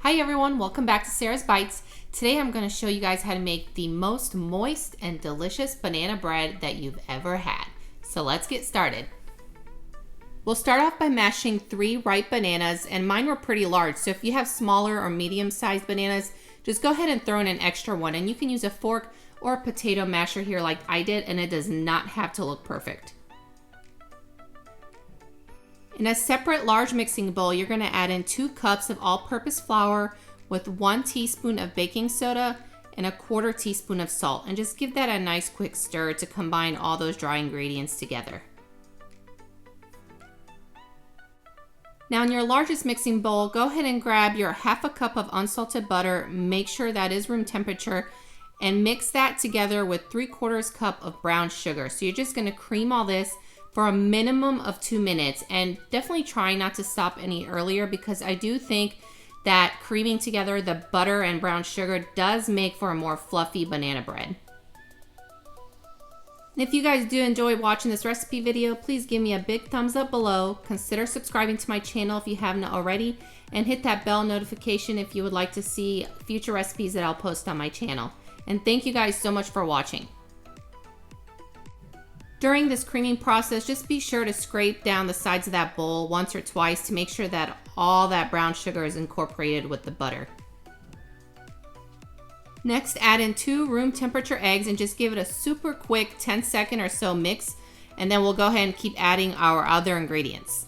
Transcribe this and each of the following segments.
Hi everyone, welcome back to Sarah's Bites. Today I'm going to show you guys how to make the most moist and delicious banana bread that you've ever had. So let's get started. We'll start off by mashing 3 ripe bananas, and mine were pretty large, so if you have smaller or medium-sized bananas, just go ahead and throw in an extra one, and you can use a fork or a potato masher here like I did, and it does not have to look perfect. In a separate large mixing bowl, you're going to add in 2 cups of all-purpose flour with 1 teaspoon of baking soda and a 1/4 teaspoon of salt, and just give that a nice quick stir to combine all those dry ingredients together. Now in your largest mixing bowl, go ahead and grab your 1/2 cup of unsalted butter, make sure that is room temperature, and mix that together with 3/4 cup of brown sugar. So you're just going to cream all this for a minimum of 2 minutes, and definitely try not to stop any earlier because I do think that creaming together the butter and brown sugar does make for a more fluffy banana bread. And if you guys do enjoy watching this recipe video, please give me a big thumbs up below, consider subscribing to my channel if you haven't already, and hit that bell notification if you would like to see future recipes that I'll post on my channel. And thank you guys so much for watching. During this creaming process, just be sure to scrape down the sides of that bowl once or twice to make sure that all that brown sugar is incorporated with the butter. Next, add in 2 room temperature eggs and just give it a super quick 10-second or so mix, and then we'll go ahead and keep adding our other ingredients.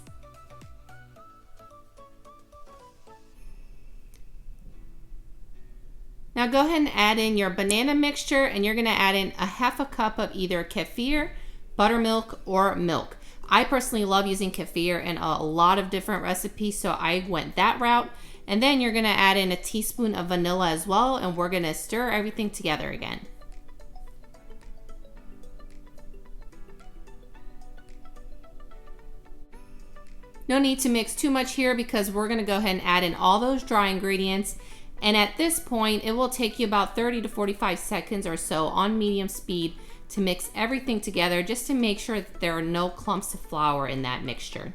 Now go ahead and add in your banana mixture, and you're gonna add in a 1/2 cup of either Kefir, buttermilk, or milk. I personally love using Kefir in a lot of different recipes, so I went that route. And then you're gonna add in a teaspoon of vanilla as well, and we're gonna stir everything together again. No need to mix too much here because we're gonna go ahead and add in all those dry ingredients. And at this point, it will take you about 30 to 45 seconds or so on medium speed to mix everything together, just to make sure that there are no clumps of flour in that mixture.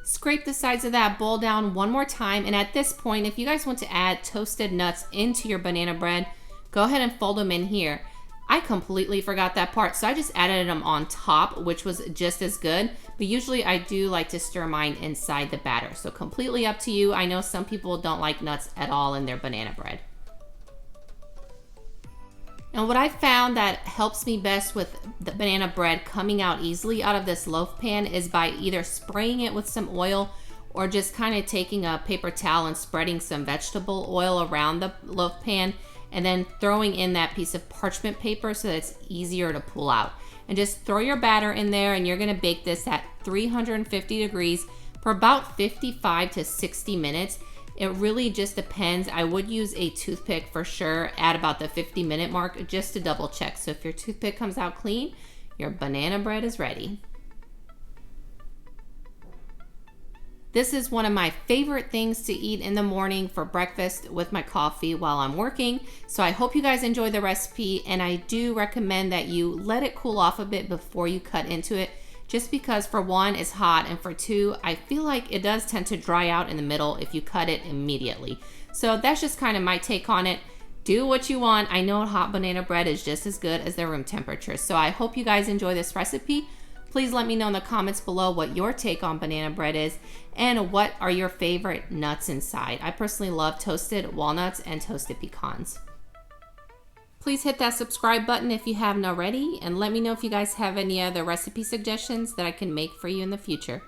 Scrape the sides of that bowl down one more time, and at this point, if you guys want to add toasted nuts into your banana bread, go ahead and fold them in here. I completely forgot that part, so I just added them on top, which was just as good, but usually I do like to stir mine inside the batter, so completely up to you. I know some people don't like nuts at all in their banana bread. And what I found that helps me best with the banana bread coming out easily out of this loaf pan is by either spraying it with some oil or just kind of taking a paper towel and spreading some vegetable oil around the loaf pan, and then throwing in that piece of parchment paper so that it's easier to pull out. And just throw your batter in there, and you're gonna bake this at 350 degrees for about 55 to 60 minutes. It really just depends. I would use a toothpick for sure at about the 50-minute mark just to double check. So if your toothpick comes out clean, your banana bread is ready. This is one of my favorite things to eat in the morning for breakfast with my coffee while I'm working. So I hope you guys enjoy the recipe, and I do recommend that you let it cool off a bit before you cut into it, just because for one, it's hot, and for two, I feel like it does tend to dry out in the middle if you cut it immediately. So that's just kind of my take on it. Do what you want. I know hot banana bread is just as good as their room temperature. So I hope you guys enjoy this recipe. Please let me know in the comments below what your take on banana bread is and what are your favorite nuts inside. I personally love toasted walnuts and toasted pecans. Please hit that subscribe button if you haven't already, and let me know if you guys have any other recipe suggestions that I can make for you in the future.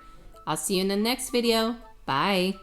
I'll see you in the next video. Bye.